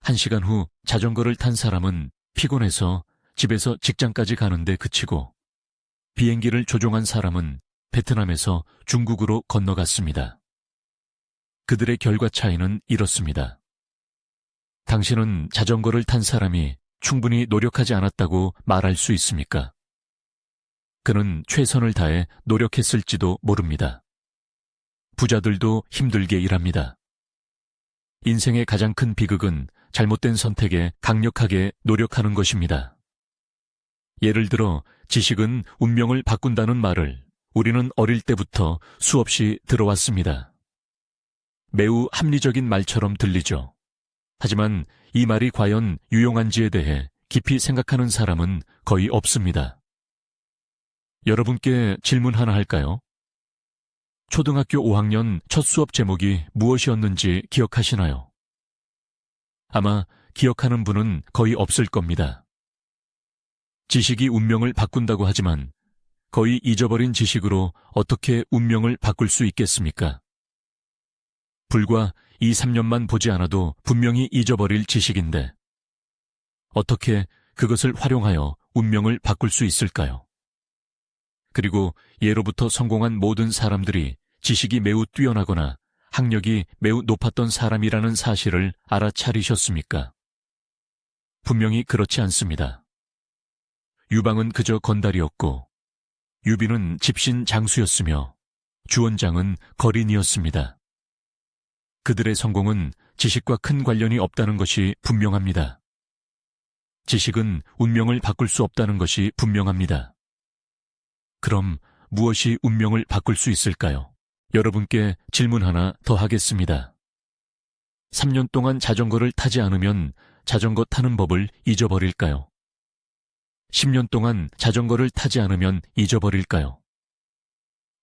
1시간 후 자전거를 탄 사람은 피곤해서 집에서 직장까지 가는데 그치고 비행기를 조종한 사람은 베트남에서 중국으로 건너갔습니다. 그들의 결과 차이는 이렇습니다. 당신은 자전거를 탄 사람이 충분히 노력하지 않았다고 말할 수 있습니까? 그는 최선을 다해 노력했을지도 모릅니다. 부자들도 힘들게 일합니다. 인생의 가장 큰 비극은 잘못된 선택에 강력하게 노력하는 것입니다. 예를 들어 지식은 운명을 바꾼다는 말을 우리는 어릴 때부터 수없이 들어왔습니다. 매우 합리적인 말처럼 들리죠. 하지만 이 말이 과연 유용한지에 대해 깊이 생각하는 사람은 거의 없습니다. 여러분께 질문 하나 할까요? 초등학교 5학년 첫 수업 제목이 무엇이었는지 기억하시나요? 아마 기억하는 분은 거의 없을 겁니다. 지식이 운명을 바꾼다고 하지만 거의 잊어버린 지식으로 어떻게 운명을 바꿀 수 있겠습니까? 불과 2, 3년만 보지 않아도 분명히 잊어버릴 지식인데 어떻게 그것을 활용하여 운명을 바꿀 수 있을까요? 그리고 예로부터 성공한 모든 사람들이 지식이 매우 뛰어나거나 학력이 매우 높았던 사람이라는 사실을 알아차리셨습니까? 분명히 그렇지 않습니다. 유방은 그저 건달이었고 유비는 집신 장수였으며 주원장은 거린이었습니다. 그들의 성공은 지식과 큰 관련이 없다는 것이 분명합니다. 지식은 운명을 바꿀 수 없다는 것이 분명합니다. 그럼 무엇이 운명을 바꿀 수 있을까요? 여러분께 질문 하나 더 하겠습니다. 3년 동안 자전거를 타지 않으면 자전거 타는 법을 잊어버릴까요? 10년 동안 자전거를 타지 않으면 잊어버릴까요?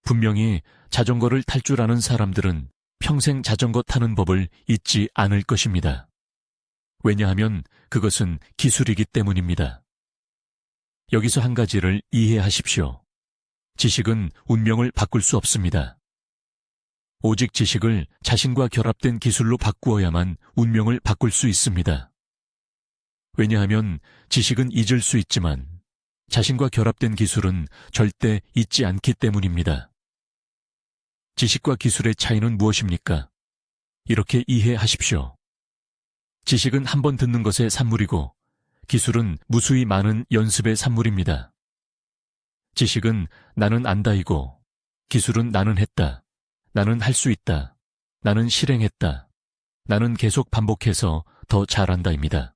분명히 자전거를 탈 줄 아는 사람들은 평생 자전거 타는 법을 잊지 않을 것입니다. 왜냐하면 그것은 기술이기 때문입니다. 여기서 한 가지를 이해하십시오. 지식은 운명을 바꿀 수 없습니다. 오직 지식을 자신과 결합된 기술로 바꾸어야만 운명을 바꿀 수 있습니다. 왜냐하면 지식은 잊을 수 있지만 자신과 결합된 기술은 절대 잊지 않기 때문입니다. 지식과 기술의 차이는 무엇입니까? 이렇게 이해하십시오. 지식은 한 번 듣는 것의 산물이고 기술은 무수히 많은 연습의 산물입니다. 지식은 나는 안다이고 기술은 나는 했다, 나는 할 수 있다, 나는 실행했다, 나는 계속 반복해서 더 잘한다입니다.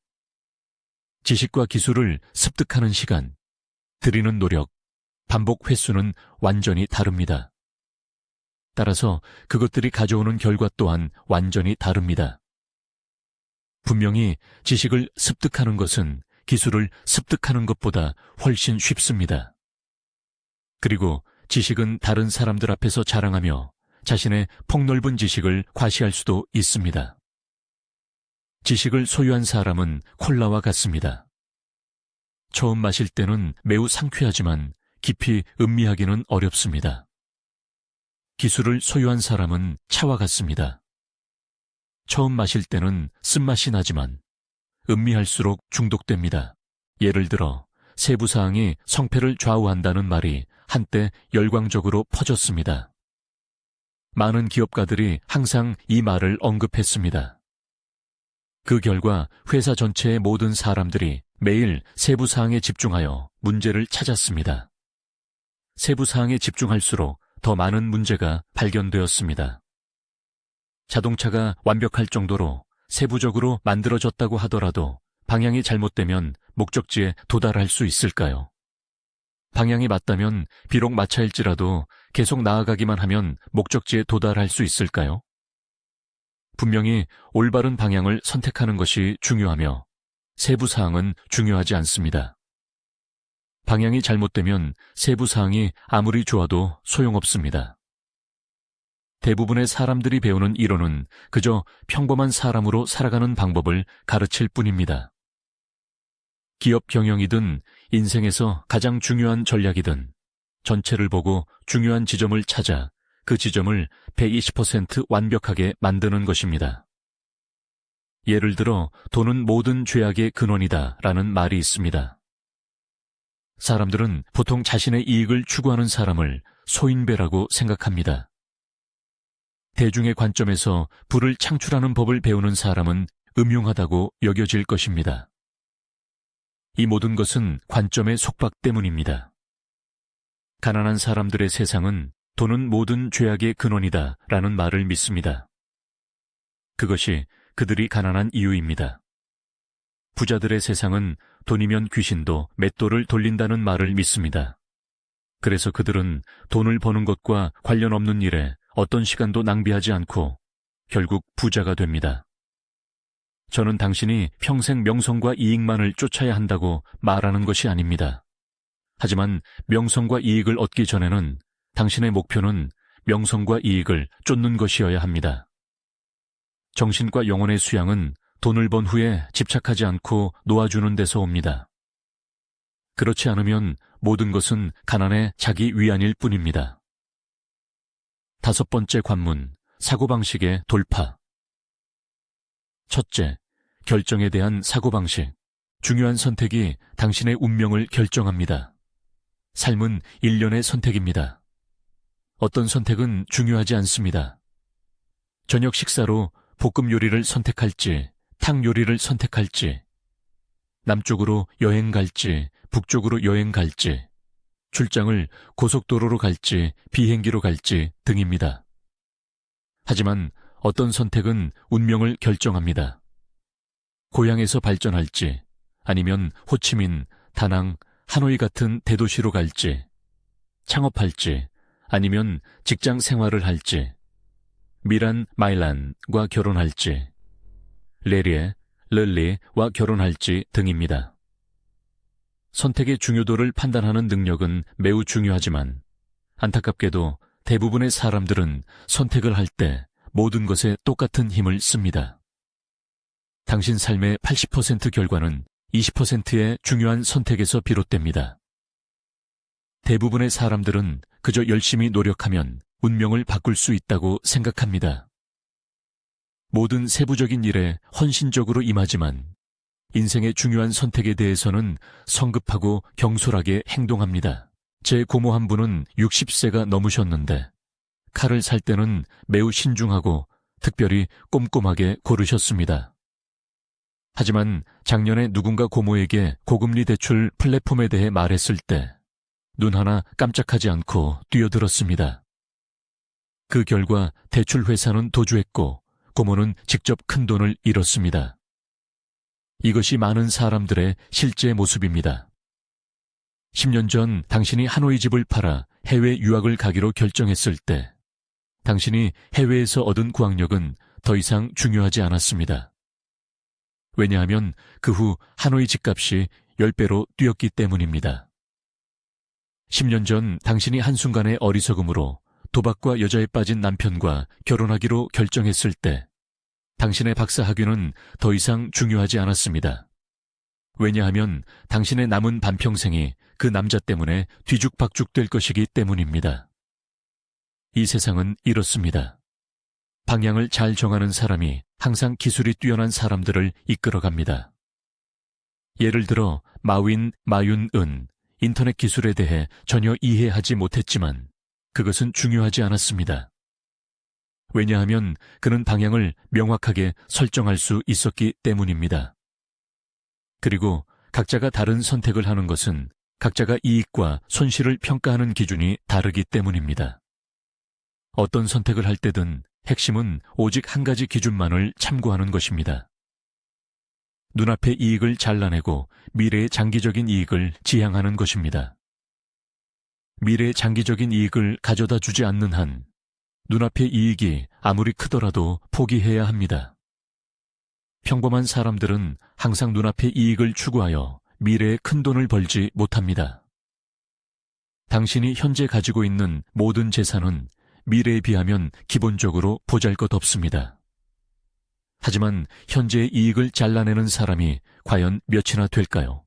지식과 기술을 습득하는 시간, 들이는 노력, 반복 횟수는 완전히 다릅니다. 따라서 그것들이 가져오는 결과 또한 완전히 다릅니다. 분명히 지식을 습득하는 것은 기술을 습득하는 것보다 훨씬 쉽습니다. 그리고 지식은 다른 사람들 앞에서 자랑하며 자신의 폭넓은 지식을 과시할 수도 있습니다. 지식을 소유한 사람은 콜라와 같습니다. 처음 마실 때는 매우 상쾌하지만 깊이 음미하기는 어렵습니다. 기술을 소유한 사람은 차와 같습니다. 처음 마실 때는 쓴맛이 나지만 음미할수록 중독됩니다. 예를 들어 세부사항이 성패를 좌우한다는 말이 한때 열광적으로 퍼졌습니다. 많은 기업가들이 항상 이 말을 언급했습니다. 그 결과 회사 전체의 모든 사람들이 매일 세부사항에 집중하여 문제를 찾았습니다. 세부사항에 집중할수록 더 많은 문제가 발견되었습니다. 자동차가 완벽할 정도로 세부적으로 만들어졌다고 하더라도 방향이 잘못되면 목적지에 도달할 수 있을까요? 방향이 맞다면 비록 마차일지라도 계속 나아가기만 하면 목적지에 도달할 수 있을까요? 분명히 올바른 방향을 선택하는 것이 중요하며 세부사항은 중요하지 않습니다. 방향이 잘못되면 세부사항이 아무리 좋아도 소용없습니다. 대부분의 사람들이 배우는 이론은 그저 평범한 사람으로 살아가는 방법을 가르칠 뿐입니다. 기업 경영이든 인생에서 가장 중요한 전략이든 전체를 보고 중요한 지점을 찾아 그 지점을 120% 완벽하게 만드는 것입니다. 예를 들어 돈은 모든 죄악의 근원이다 라는 말이 있습니다. 사람들은 보통 자신의 이익을 추구하는 사람을 소인배라고 생각합니다. 대중의 관점에서 부를 창출하는 법을 배우는 사람은 음흉하다고 여겨질 것입니다. 이 모든 것은 관점의 속박 때문입니다. 가난한 사람들의 세상은 돈은 모든 죄악의 근원이다 라는 말을 믿습니다. 그것이 그들이 가난한 이유입니다. 부자들의 세상은 돈이면 귀신도 맷돌을 돌린다는 말을 믿습니다. 그래서 그들은 돈을 버는 것과 관련 없는 일에 어떤 시간도 낭비하지 않고 결국 부자가 됩니다. 저는 당신이 평생 명성과 이익만을 쫓아야 한다고 말하는 것이 아닙니다. 하지만 명성과 이익을 얻기 전에는 당신의 목표는 명성과 이익을 쫓는 것이어야 합니다. 정신과 영혼의 수양은 돈을 번 후에 집착하지 않고 놓아주는 데서 옵니다. 그렇지 않으면 모든 것은 가난의 자기 위안일 뿐입니다. 5번째 관문, 사고방식의 돌파. 첫째, 결정에 대한 사고방식. 중요한 선택이 당신의 운명을 결정합니다. 삶은 일련의 선택입니다. 어떤 선택은 중요하지 않습니다. 저녁 식사로 볶음 요리를 선택할지, 탕 요리를 선택할지, 남쪽으로 여행 갈지, 북쪽으로 여행 갈지, 출장을 고속도로로 갈지, 비행기로 갈지 등입니다. 하지만 어떤 선택은 운명을 결정합니다. 고향에서 발전할지, 아니면 호치민, 다낭, 하노이 같은 대도시로 갈지, 창업할지, 아니면 직장 생활을 할지, 미란 마일란과 결혼할지, 레리에, 럴리와 결혼할지 등입니다. 선택의 중요도를 판단하는 능력은 매우 중요하지만 안타깝게도 대부분의 사람들은 선택을 할 때 모든 것에 똑같은 힘을 씁니다. 당신 삶의 80% 결과는 20%의 중요한 선택에서 비롯됩니다. 대부분의 사람들은 그저 열심히 노력하면 운명을 바꿀 수 있다고 생각합니다. 모든 세부적인 일에 헌신적으로 임하지만 인생의 중요한 선택에 대해서는 성급하고 경솔하게 행동합니다. 제 고모 한 분은 60세가 넘으셨는데 칼을 살 때는 매우 신중하고 특별히 꼼꼼하게 고르셨습니다. 하지만 작년에 누군가 고모에게 고금리 대출 플랫폼에 대해 말했을 때 눈 하나 깜짝하지 않고 뛰어들었습니다. 그 결과 대출 회사는 도주했고 고모는 직접 큰 돈을 잃었습니다. 이것이 많은 사람들의 실제 모습입니다. 10년 전 당신이 하노이 집을 팔아 해외 유학을 가기로 결정했을 때 당신이 해외에서 얻은 구학력은 더 이상 중요하지 않았습니다. 왜냐하면 그 후 하노이 집값이 10배로 뛰었기 때문입니다. 10년 전 당신이 한순간의 어리석음으로 도박과 여자에 빠진 남편과 결혼하기로 결정했을 때 당신의 박사 학위는 더 이상 중요하지 않았습니다. 왜냐하면 당신의 남은 반평생이 그 남자 때문에 뒤죽박죽 될 것이기 때문입니다. 이 세상은 이렇습니다. 방향을 잘 정하는 사람이 항상 기술이 뛰어난 사람들을 이끌어갑니다. 예를 들어 마윤은 인터넷 기술에 대해 전혀 이해하지 못했지만 그것은 중요하지 않았습니다. 왜냐하면 그는 방향을 명확하게 설정할 수 있었기 때문입니다. 그리고 각자가 다른 선택을 하는 것은 각자가 이익과 손실을 평가하는 기준이 다르기 때문입니다. 어떤 선택을 할 때든 핵심은 오직 한 가지 기준만을 참고하는 것입니다. 눈앞의 이익을 잘라내고 미래의 장기적인 이익을 지향하는 것입니다. 미래의 장기적인 이익을 가져다 주지 않는 한 눈앞의 이익이 아무리 크더라도 포기해야 합니다. 평범한 사람들은 항상 눈앞의 이익을 추구하여 미래에 큰 돈을 벌지 못합니다. 당신이 현재 가지고 있는 모든 재산은 미래에 비하면 기본적으로 보잘것없습니다. 하지만 현재의 이익을 잘라내는 사람이 과연 몇이나 될까요?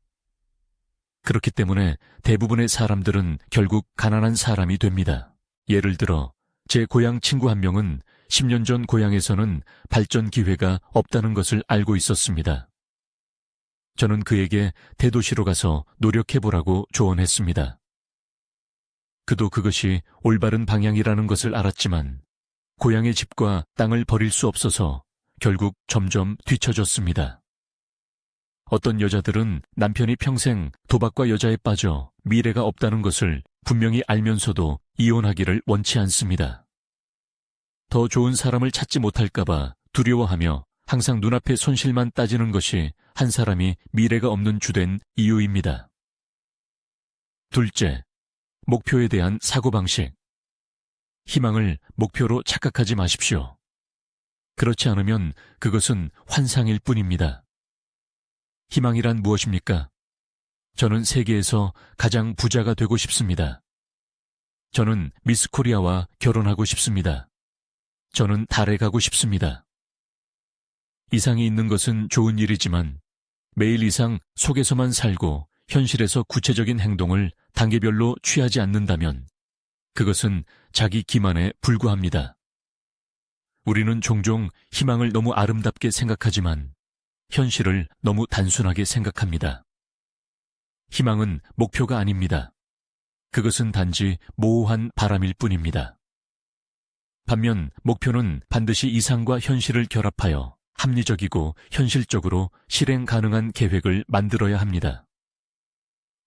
그렇기 때문에 대부분의 사람들은 결국 가난한 사람이 됩니다. 예를 들어 제 고향 친구 한 명은 10년 전 고향에서는 발전 기회가 없다는 것을 알고 있었습니다. 저는 그에게 대도시로 가서 노력해보라고 조언했습니다. 그도 그것이 올바른 방향이라는 것을 알았지만 고향의 집과 땅을 버릴 수 없어서 결국 점점 뒤처졌습니다. 어떤 여자들은 남편이 평생 도박과 여자에 빠져 미래가 없다는 것을 분명히 알면서도 이혼하기를 원치 않습니다. 더 좋은 사람을 찾지 못할까봐 두려워하며 항상 눈앞의 손실만 따지는 것이 한 사람이 미래가 없는 주된 이유입니다. 둘째, 목표에 대한 사고방식. 희망을 목표로 착각하지 마십시오. 그렇지 않으면 그것은 환상일 뿐입니다. 희망이란 무엇입니까? 저는 세계에서 가장 부자가 되고 싶습니다. 저는 미스 코리아와 결혼하고 싶습니다. 저는 달에 가고 싶습니다. 이상이 있는 것은 좋은 일이지만 매일 이상 속에서만 살고 현실에서 구체적인 행동을 단계별로 취하지 않는다면 그것은 자기 기만에 불과합니다. 우리는 종종 희망을 너무 아름답게 생각하지만 현실을 너무 단순하게 생각합니다. 희망은 목표가 아닙니다. 그것은 단지 모호한 바람일 뿐입니다. 반면 목표는 반드시 이상과 현실을 결합하여 합리적이고 현실적으로 실행 가능한 계획을 만들어야 합니다.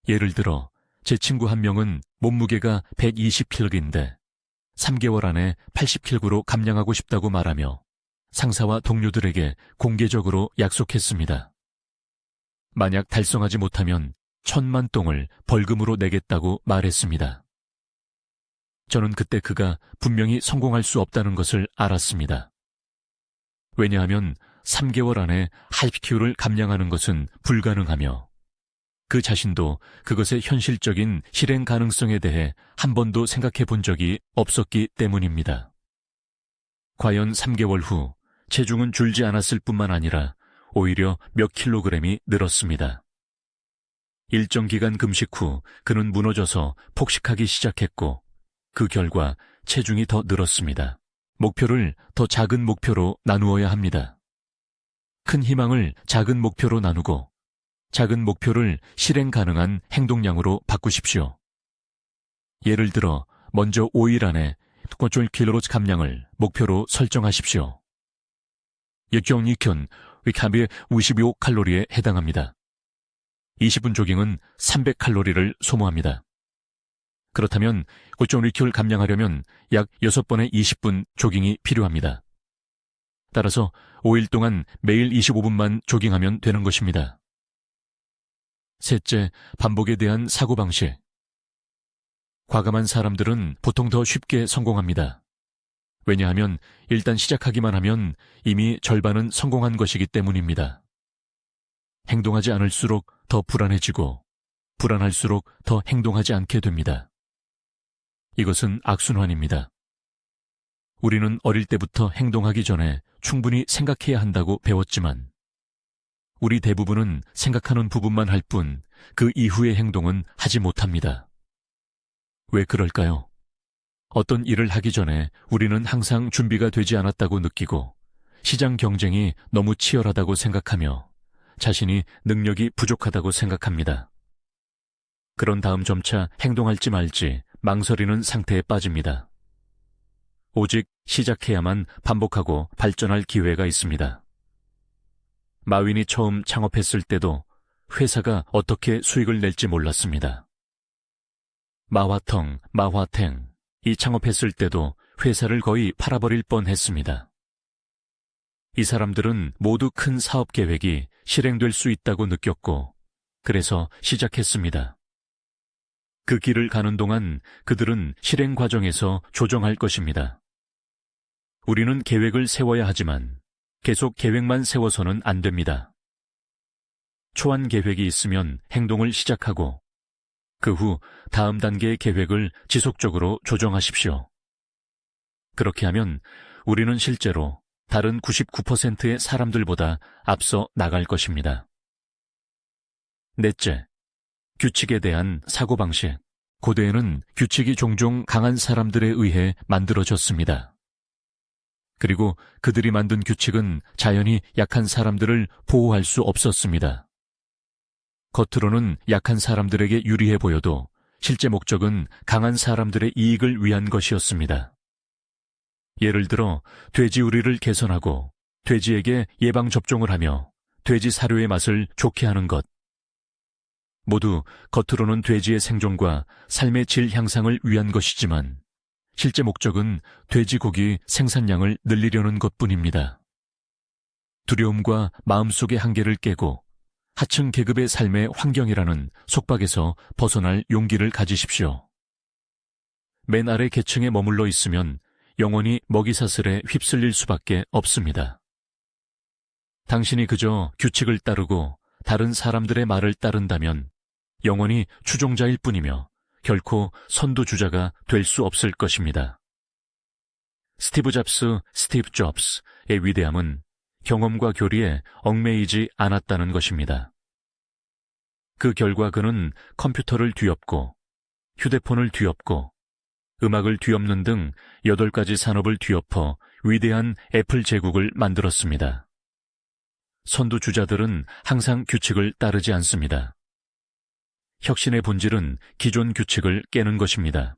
예를 들어 제 친구 한 명은 몸무게가 120kg인데 3개월 안에 80kg로 감량하고 싶다고 말하며 상사와 동료들에게 공개적으로 약속했습니다. 만약 달성하지 못하면 1,000만 동을 벌금으로 내겠다고 말했습니다. 저는 그때 그가 분명히 성공할 수 없다는 것을 알았습니다. 왜냐하면 3개월 안에 80kg를 감량하는 것은 불가능하며 그 자신도 그것의 현실적인 실행 가능성에 대해 한 번도 생각해 본 적이 없었기 때문입니다. 과연 3개월 후 체중은 줄지 않았을 뿐만 아니라 오히려 몇 킬로그램이 늘었습니다. 일정 기간 금식 후 그는 무너져서 폭식하기 시작했고 그 결과 체중이 더 늘었습니다. 목표를 더 작은 목표로 나누어야 합니다. 큰 희망을 작은 목표로 나누고 작은 목표를 실행 가능한 행동량으로 바꾸십시오. 예를 들어 먼저 5일 안에 5kg 감량을 목표로 설정하십시오. 역경이견 위카비의 55칼로리에 해당합니다. 20분 조깅은 300칼로리를 소모합니다. 그렇다면 5.1kg 감량하려면 약 6번의 20분 조깅이 필요합니다. 따라서 5일 동안 매일 25분만 조깅하면 되는 것입니다. 셋째, 반복에 대한 사고방식. 과감한 사람들은 보통 더 쉽게 성공합니다. 왜냐하면 일단 시작하기만 하면 이미 절반은 성공한 것이기 때문입니다. 행동하지 않을수록 더 불안해지고 불안할수록 더 행동하지 않게 됩니다. 이것은 악순환입니다. 우리는 어릴 때부터 행동하기 전에 충분히 생각해야 한다고 배웠지만 우리 대부분은 생각하는 부분만 할 뿐 그 이후의 행동은 하지 못합니다. 왜 그럴까요? 어떤 일을 하기 전에 우리는 항상 준비가 되지 않았다고 느끼고 시장 경쟁이 너무 치열하다고 생각하며 자신이 능력이 부족하다고 생각합니다. 그런 다음 점차 행동할지 말지 망설이는 상태에 빠집니다. 오직 시작해야만 반복하고 발전할 기회가 있습니다. 마윈이 처음 창업했을 때도 회사가 어떻게 수익을 낼지 몰랐습니다. 마화탱이 창업했을 때도 회사를 거의 팔아버릴 뻔했습니다. 이 사람들은 모두 큰 사업 계획이 실행될 수 있다고 느꼈고 그래서 시작했습니다. 그 길을 가는 동안 그들은 실행 과정에서 조정할 것입니다. 우리는 계획을 세워야 하지만 계속 계획만 세워서는 안 됩니다. 초안 계획이 있으면 행동을 시작하고 그 후 다음 단계의 계획을 지속적으로 조정하십시오. 그렇게 하면 우리는 실제로 다른 99%의 사람들보다 앞서 나갈 것입니다. 넷째, 규칙에 대한 사고방식. 고대에는 규칙이 종종 강한 사람들에 의해 만들어졌습니다. 그리고 그들이 만든 규칙은 자연히 약한 사람들을 보호할 수 없었습니다. 겉으로는 약한 사람들에게 유리해 보여도 실제 목적은 강한 사람들의 이익을 위한 것이었습니다. 예를 들어 돼지우리를 개선하고 돼지에게 예방접종을 하며 돼지 사료의 맛을 좋게 하는 것. 모두 겉으로는 돼지의 생존과 삶의 질 향상을 위한 것이지만 실제 목적은 돼지고기 생산량을 늘리려는 것뿐입니다. 두려움과 마음속의 한계를 깨고 하층 계급의 삶의 환경이라는 속박에서 벗어날 용기를 가지십시오. 맨 아래 계층에 머물러 있으면 영원히 먹이사슬에 휩쓸릴 수밖에 없습니다. 당신이 그저 규칙을 따르고 다른 사람들의 말을 따른다면 영원히 추종자일 뿐이며 결코 선두주자가 될 수 없을 것입니다. 스티브 잡스의 위대함은 경험과 교리에 얽매이지 않았다는 것입니다. 그 결과 그는 컴퓨터를 뒤엎고 휴대폰을 뒤엎고 음악을 뒤엎는 등 8가지 산업을 뒤엎어 위대한 애플 제국을 만들었습니다. 선두주자들은 항상 규칙을 따르지 않습니다. 혁신의 본질은 기존 규칙을 깨는 것입니다.